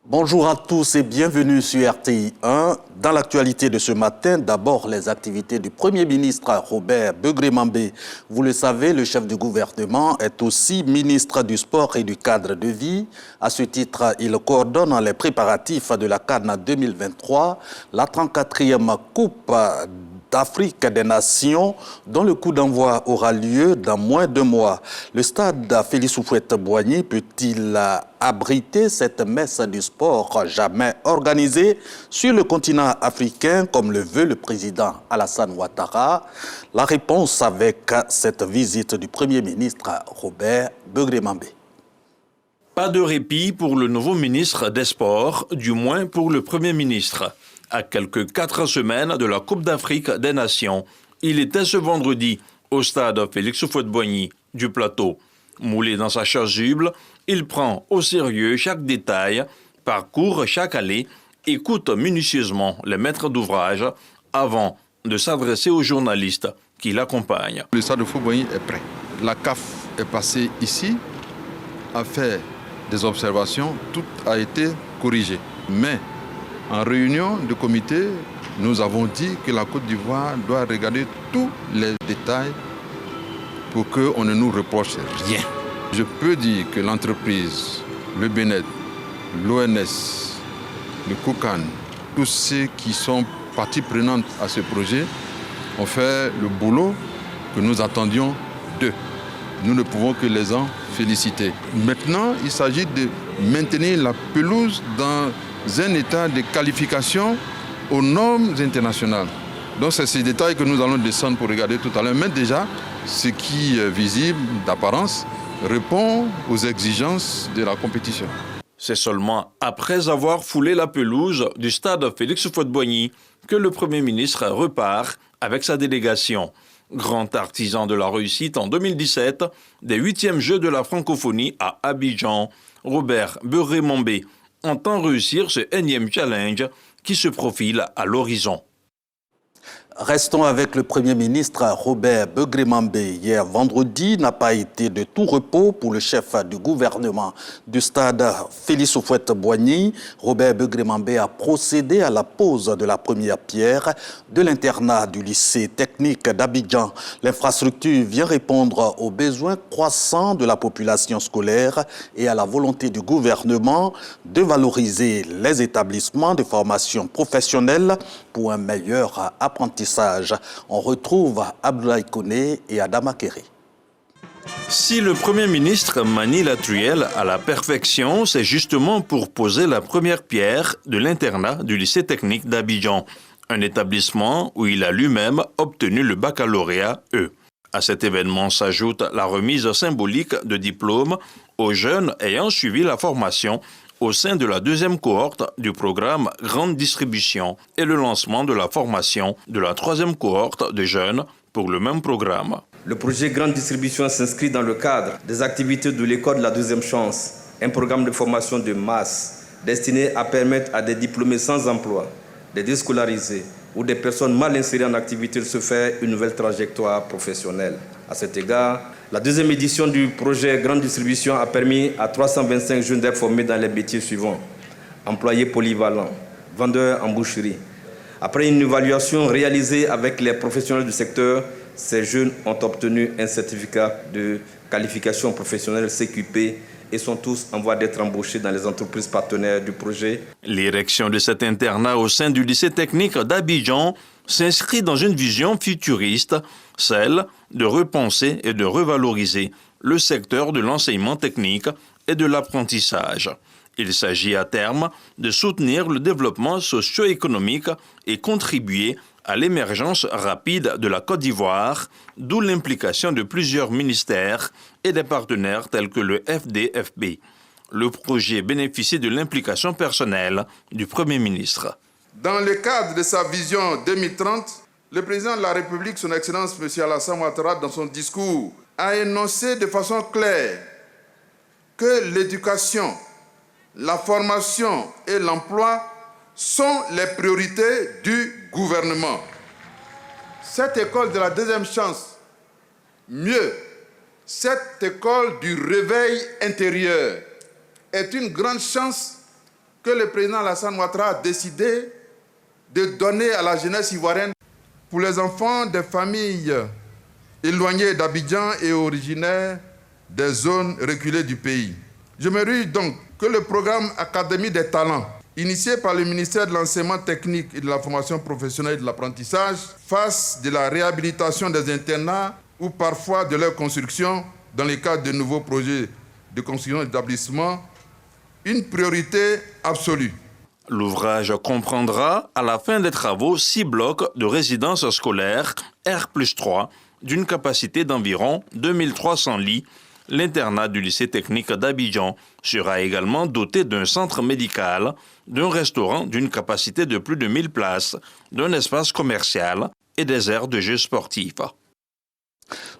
Bonjour à tous et bienvenue sur RTI 1. Dans l'actualité de ce matin, d'abord les activités du Premier ministre Robert Begré-Mambé. Vous le savez, le chef du gouvernement est aussi ministre du Sport et du Cadre de vie. À ce titre, il coordonne les préparatifs de la CAN 2023, la 34e Coupe d'Afrique des Nations, dont le coup d'envoi aura lieu dans moins d'1 mois. Le stade Félix Houphouët-Boigny peut-il abriter cette messe du sport jamais organisée sur le continent africain comme le veut le président Alassane Ouattara? La réponse avec cette visite du Premier ministre Robert Begré-Mambé. Pas de répit pour le nouveau ministre des Sports, du moins pour le Premier ministre. À quelques 4 semaines de la Coupe d'Afrique des Nations, il était ce vendredi au stade Félix Houphouët-Boigny du plateau. Moulé dans sa chasuble, il prend au sérieux chaque détail, parcourt chaque allée, écoute minutieusement les maîtres d'ouvrage avant de s'adresser aux journalistes qui l'accompagnent. Le stade de Houphouët-Boigny est prêt. La CAF est passée ici, a fait des observations, tout a été corrigé. Mais en réunion de comité, nous avons dit que la Côte d'Ivoire doit regarder tous les détails pour qu'on ne nous reproche rien. Je peux dire que l'entreprise, le BNET, l'ONS, le COCAN, tous ceux qui sont partie prenante à ce projet ont fait le boulot que nous attendions d'eux. Nous ne pouvons que les en féliciter. Maintenant, il s'agit de maintenir la pelouse dans un état de qualification aux normes internationales. Donc c'est ces détails que nous allons descendre pour regarder tout à l'heure. Mais déjà, ce qui est visible d'apparence répond aux exigences de la compétition. C'est seulement après avoir foulé la pelouse du stade Félix Houphouët-Boigny que le Premier ministre repart avec sa délégation. Grand artisan de la réussite en 2017 des 8e Jeux de la francophonie à Abidjan, Robert Begré-Mambé entend réussir ce énième challenge qui se profile à l'horizon. Restons avec le Premier ministre Robert Begré-Mambé. Hier vendredi n'a pas été de tout repos pour le chef du gouvernement du stade Félix Houphouët-Boigny. Robert Begré-Mambé a procédé à la pose de la première pierre de l'internat du lycée technique d'Abidjan. L'infrastructure vient répondre aux besoins croissants de la population scolaire et à la volonté du gouvernement de valoriser les établissements de formation professionnelle pour un meilleur apprentissage. On retrouve Abdoulaye Koné et Adama Kéré. Si le Premier ministre manie la truelle à la perfection, c'est justement pour poser la première pierre de l'internat du lycée technique d'Abidjan, un établissement où il a lui-même obtenu le baccalauréat E. À cet événement s'ajoute la remise symbolique de diplômes aux jeunes ayant suivi la formation au sein de la 2e cohorte du programme Grande Distribution et le lancement de la formation de la 3e cohorte de jeunes pour le même programme. Le projet Grande Distribution s'inscrit dans le cadre des activités de l'école de la 2e chance, un programme de formation de masse destiné à permettre à des diplômés sans emploi, des déscolarisés ou des personnes mal insérées en activité de se faire une nouvelle trajectoire professionnelle. À cet égard, la 2e édition du projet Grande Distribution a permis à 325 jeunes d'être formés dans les métiers suivants. Employés polyvalents, vendeurs en boucherie. Après une évaluation réalisée avec les professionnels du secteur, ces jeunes ont obtenu un certificat de qualification professionnelle CQP et sont tous en voie d'être embauchés dans les entreprises partenaires du projet. L'érection de cet internat au sein du lycée technique d'Abidjan s'inscrit dans une vision futuriste, celle de repenser et de revaloriser le secteur de l'enseignement technique et de l'apprentissage. Il s'agit à terme de soutenir le développement socio-économique et contribuer à l'émergence rapide de la Côte d'Ivoire, d'où l'implication de plusieurs ministères et des partenaires tels que le FDFB. Le projet bénéficie de l'implication personnelle du Premier ministre. Dans le cadre de sa vision 2030, le président de la République, son Excellence M. Alassane Ouattara, dans son discours, a énoncé de façon claire que l'éducation, la formation et l'emploi sont les priorités du gouvernement. Cette école de la 2e chance, mieux, cette école du réveil intérieur, est une grande chance que le président Alassane Ouattara a décidé de donner à la jeunesse ivoirienne pour les enfants des familles éloignées d'Abidjan et originaires des zones reculées du pays. Je me réjouis donc que le programme Académie des talents, initié par le ministère de l'Enseignement technique et de la formation professionnelle et de l'apprentissage, fasse de la réhabilitation des internats ou parfois de leur construction dans le cadre de nouveaux projets de construction d'établissements une priorité absolue. L'ouvrage comprendra, à la fin des travaux, 6 blocs de résidence scolaire R+3 d'une capacité d'environ 2300 lits. L'internat du lycée technique d'Abidjan sera également doté d'un centre médical, d'un restaurant d'une capacité de plus de 1000 places, d'un espace commercial et des aires de jeux sportifs.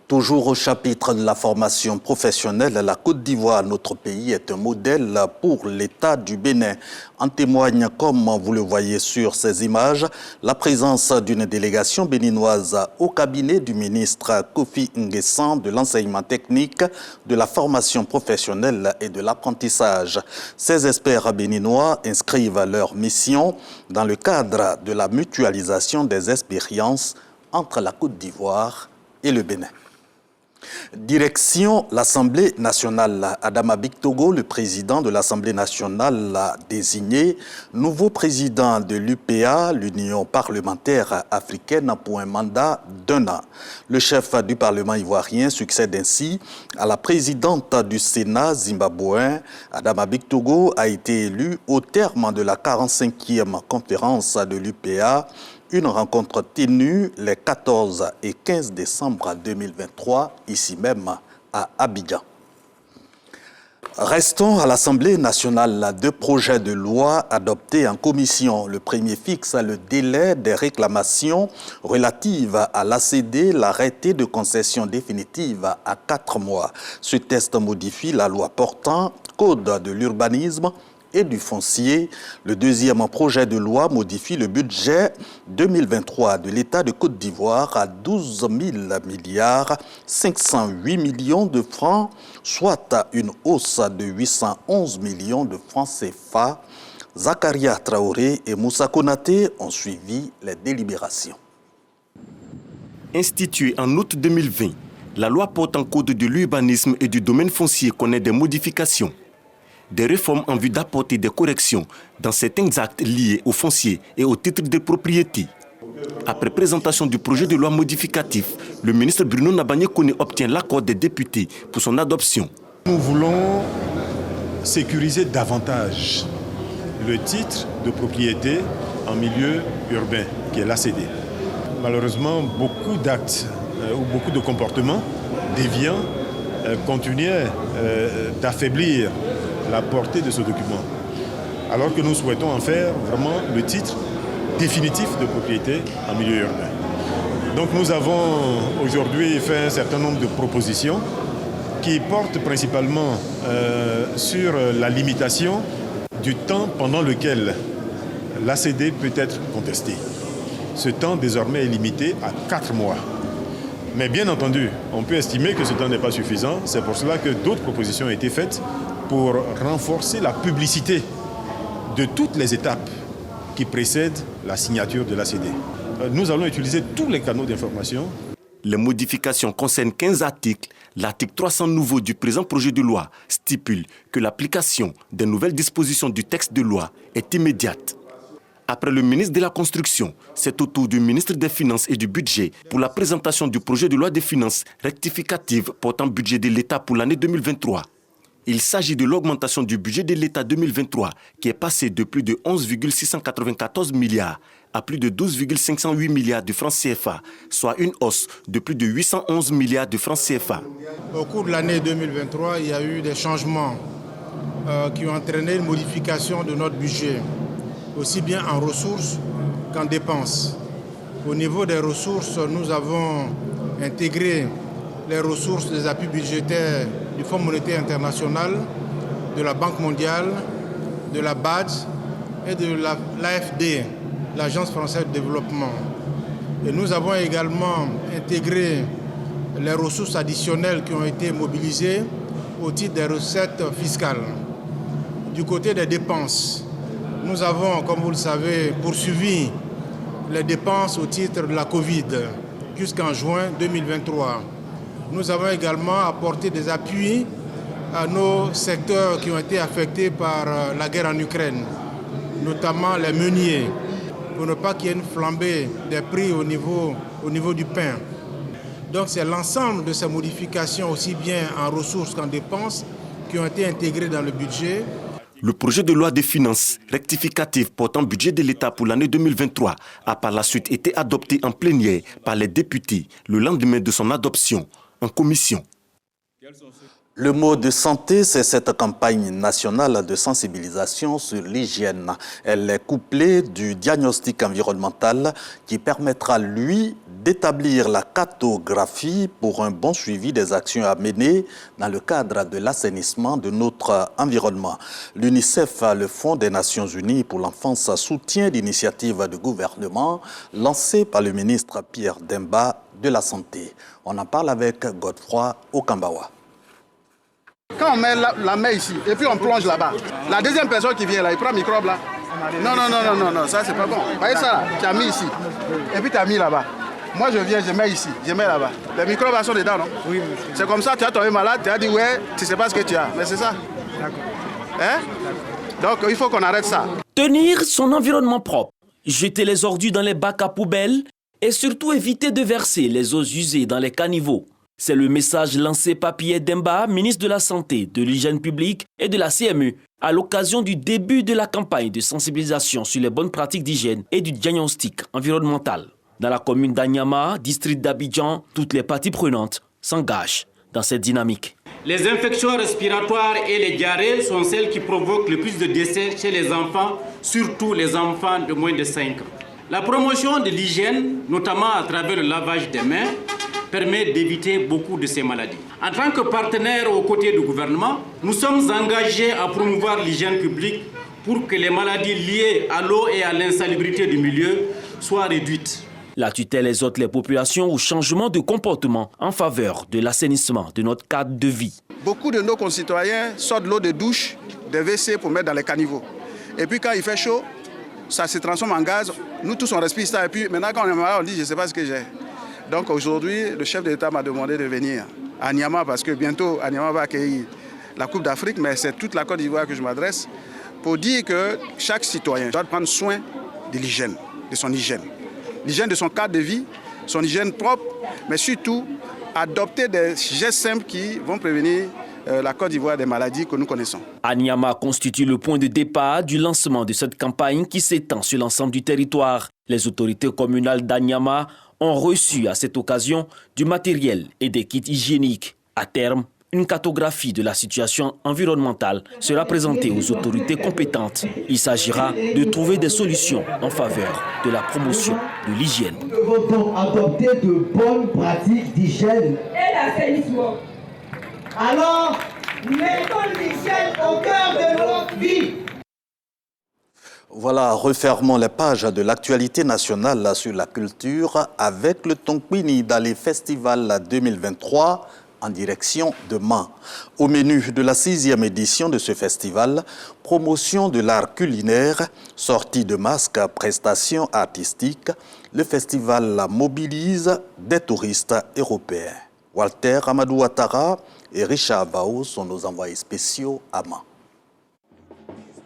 Toujours au chapitre de la formation professionnelle, la Côte d'Ivoire, notre pays, est un modèle pour l'État du Bénin. En témoigne, comme vous le voyez sur ces images, la présence d'une délégation béninoise au cabinet du ministre Kofi Nguessan de l'enseignement technique, de la formation professionnelle et de l'apprentissage. Ces experts béninois inscrivent leur mission dans le cadre de la mutualisation des expériences entre la Côte d'Ivoire et le Bénin. Direction l'Assemblée nationale. Adama Bictogo, le président de l'Assemblée nationale, l'a désigné nouveau président de l'UPA, l'Union parlementaire africaine, pour un mandat d'1 an. Le chef du Parlement ivoirien succède ainsi à la présidente du Sénat zimbabwéen. Adama Bictogo a été élu au terme de la 45e conférence de l'UPA. Une rencontre tenue les 14 et 15 décembre 2023, ici même à Abidjan. Restons à l'Assemblée nationale. 2 projets de loi adoptés en commission. Le premier fixe le délai des réclamations relatives à l'ACD, l'arrêté de concession définitive à 4 mois. Ce texte modifie la loi portant Code de l'urbanisme et du foncier. Le deuxième projet de loi modifie le budget 2023 de l'État de Côte d'Ivoire à 12 000 milliards 508 millions de francs, soit une hausse de 811 millions de francs CFA. Zakaria Traoré et Moussa Konaté ont suivi les délibérations. Instituée en août 2020, la loi portant Code de l'urbanisme et du domaine foncier connaît des modifications. Des réformes en vue d'apporter des corrections dans certains actes liés au foncier et au titre de propriété. Après présentation du projet de loi modificatif, le ministre Bruno Nabagné-Koné obtient l'accord des députés pour son adoption. Nous voulons sécuriser davantage le titre de propriété en milieu urbain, qui est l'ACD. Malheureusement, beaucoup d'actes ou beaucoup de comportements déviants continuaient d'affaiblir la portée de ce document, alors que nous souhaitons en faire vraiment le titre définitif de propriété en milieu urbain. Donc nous avons aujourd'hui fait un certain nombre de propositions qui portent principalement sur la limitation du temps pendant lequel l'ACD peut être contesté. Ce temps désormais est limité à 4 mois. Mais bien entendu, on peut estimer que ce temps n'est pas suffisant. C'est pour cela que d'autres propositions ont été faites pour renforcer la publicité de toutes les étapes qui précèdent la signature de l'ACD. Nous allons utiliser tous les canaux d'information. Les modifications concernent 15 articles. L'article 300 nouveau du présent projet de loi stipule que l'application des nouvelles dispositions du texte de loi est immédiate. Après le ministre de la Construction, c'est au tour du ministre des Finances et du Budget pour la présentation du projet de loi des finances rectificative portant budget de l'État pour l'année 2023. Il s'agit de l'augmentation du budget de l'État 2023 qui est passé de plus de 11,694 milliards à plus de 12,508 milliards de francs CFA, soit une hausse de plus de 811 milliards de francs CFA. Au cours de l'année 2023, il y a eu des changements qui ont entraîné une modification de notre budget, aussi bien en ressources qu'en dépenses. Au niveau des ressources, nous avons intégré les ressources des appuis budgétaires du Fonds monétaire international, de la Banque mondiale, de la BAD et de l'AFD, l'Agence française de développement. Et nous avons également intégré les ressources additionnelles qui ont été mobilisées au titre des recettes fiscales. Du côté des dépenses, Nous avons, comme vous le savez, poursuivi les dépenses au titre de la Covid jusqu'en juin 2023. Nous avons également apporté des appuis à nos secteurs qui ont été affectés par la guerre en Ukraine, notamment les meuniers, pour ne pas qu'il y ait une flambée des prix au niveau du pain. Donc c'est l'ensemble de ces modifications, aussi bien en ressources qu'en dépenses, qui ont été intégrées dans le budget. Le projet de loi de finances rectificative portant budget de l'État pour l'année 2023 a par la suite été adopté en plénière par les députés le lendemain de son adoption en commission. Le mot de santé, c'est cette campagne nationale de sensibilisation sur l'hygiène. Elle est couplée du diagnostic environnemental qui permettra, lui, d'établir la cartographie pour un bon suivi des actions à mener dans le cadre de l'assainissement de notre environnement. L'UNICEF, le Fonds des Nations Unies pour l'enfance, soutient l'initiative du gouvernement lancée par le ministre Pierre Demba de la Santé. On en parle avec Godefroy Okambawa. Quand on met la main ici et puis on plonge là-bas, la deuxième personne qui vient là, il prend le microbe là. Non, ça c'est pas bon. Vous voyez ça là, tu as mis ici et puis tu as mis là-bas. Moi je viens, je mets ici, je mets là-bas. Les microbes sont dedans, non? Oui, monsieur. C'est comme ça, tu as tombé malade, tu as dit ouais, tu sais pas ce que tu as, mais c'est ça. D'accord. Hein? Donc il faut qu'on arrête ça. Tenir son environnement propre, jeter les ordures dans les bacs à poubelles et surtout éviter de verser les eaux usées dans les caniveaux. C'est le message lancé par Pierre Demba, ministre de la Santé, de l'Hygiène publique et de la CMU, à l'occasion du début de la campagne de sensibilisation sur les bonnes pratiques d'hygiène et du diagnostic environnemental. Dans la commune d'Anyama, district d'Abidjan, toutes les parties prenantes s'engagent dans cette dynamique. Les infections respiratoires et les diarrhées sont celles qui provoquent le plus de décès chez les enfants, surtout les enfants de moins de 5 ans. La promotion de l'hygiène, notamment à travers le lavage des mains, permet d'éviter beaucoup de ces maladies. En tant que partenaire aux côtés du gouvernement, nous sommes engagés à promouvoir l'hygiène publique pour que les maladies liées à l'eau et à l'insalubrité du milieu soient réduites. La tutelle exhorte les populations au changement de comportement en faveur de l'assainissement de notre cadre de vie. Beaucoup de nos concitoyens sortent de l'eau de douche, des WC pour mettre dans les caniveaux. Et puis quand il fait chaud, ça se transforme en gaz. Nous tous on respire ça et puis maintenant quand on est malade, on dit je ne sais pas ce que j'ai. Donc aujourd'hui, le chef de l'État m'a demandé de venir à Nyama parce que bientôt Nyama va accueillir la Coupe d'Afrique, mais c'est toute la Côte d'Ivoire que je m'adresse pour dire que chaque citoyen doit prendre soin de l'hygiène, de son hygiène. L'hygiène de son cadre de vie, son hygiène propre, mais surtout adopter des gestes simples qui vont prévenir la Côte d'Ivoire des maladies que nous connaissons. Anyama constitue le point de départ du lancement de cette campagne qui s'étend sur l'ensemble du territoire. Les autorités communales d'Anyama ont reçu à cette occasion du matériel et des kits hygiéniques. À terme, une cartographie de la situation environnementale sera présentée aux autorités compétentes. Il s'agira de trouver des solutions en faveur de la promotion de l'hygiène. Nous devons adopter de bonnes pratiques d'hygiène et l'assainissement. Alors, mettons l'hygiène au cœur de notre vie. Voilà, refermons les pages de l'actualité nationale sur la culture avec le Tonkwini Dali Festival 2023 en direction de Mans. Au menu de la 6e édition de ce festival, promotion de l'art culinaire, sortie de masques, prestations artistiques, le festival mobilise des touristes européens. Walter Amadou Ouattara et Richard Bao sont nos envoyés spéciaux à Mans.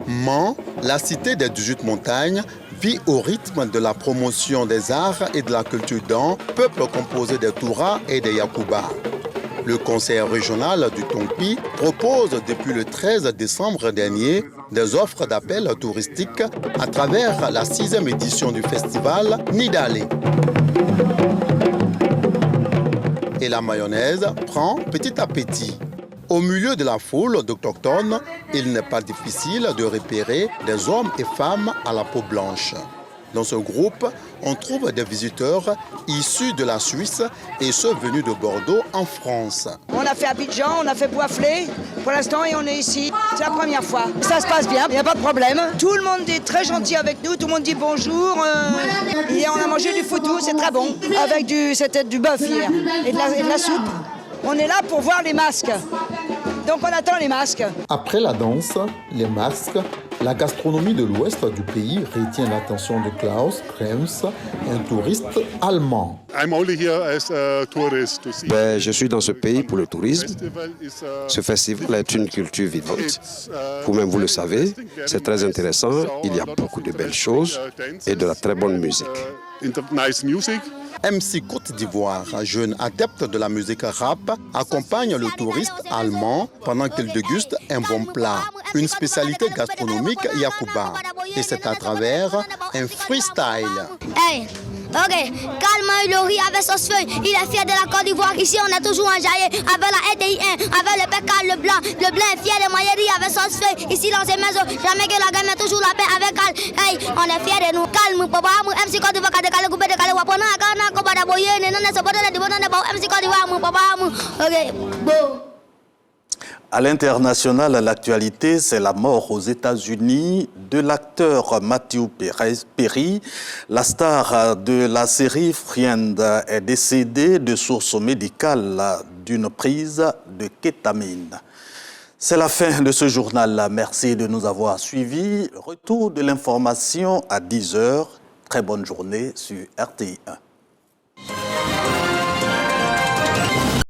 Mans, la cité des 18 montagnes, vit au rythme de la promotion des arts et de la culture d'un peuple composé des Touras et des Yakuba. Le conseil régional du Tompi propose depuis le 13 décembre dernier des offres d'appel touristique à travers la 6e édition du festival Nidale. Et la mayonnaise prend petit à petit. Au milieu de la foule d'Autochtones, il n'est pas difficile de repérer des hommes et femmes à la peau blanche. Dans ce groupe, on trouve des visiteurs issus de la Suisse et ceux venus de Bordeaux en France. On a fait Abidjan, on a fait Boisflé pour l'instant et on est ici. C'est la première fois. Ça se passe bien, il n'y a pas de problème. Tout le monde est très gentil avec nous, tout le monde dit bonjour. Et on a mangé du foutou, c'est très bon. C'était du bœuf hier et de la soupe. On est là pour voir les masques. Donc on attend les masques. Après la danse, les masques, la gastronomie de l'ouest du pays retient l'attention de Klaus Krems, un touriste allemand. Je suis dans ce pays pour le tourisme. Ce festival est une culture vivante. Vous-même, vous le savez, c'est très intéressant. Il y a beaucoup de belles choses et de la très bonne musique. MC Côte d'Ivoire, jeune adepte de la musique rap, accompagne le touriste allemand pendant qu'il déguste un bon plat, une spécialité gastronomique Yakuba. Et c'est à travers un freestyle. Hey. Ok, calme le riz avec sauce feuille. Il est fier de la Côte d'Ivoire. Ici, on est toujours enjaillé avec la RDI1, avec le PK, le blanc. Le blanc est fier de Maillerie avec sauce feuille. Ici, dans ces maisons, jamais que la gamme est toujours la paix avec Cal. Hey, on est fier de nous. Calme, papa, MC Côte d'Ivoire, MC Côte d'Ivoire, papa. Ok, bon. À l'international, l'actualité, c'est la mort aux États-Unis de l'acteur Matthew Perry. La star de la série Friends est décédée de sources médicales d'une prise de kétamine. C'est la fin de ce journal. Merci de nous avoir suivis. Retour de l'information à 10h. Très bonne journée sur RTI 1.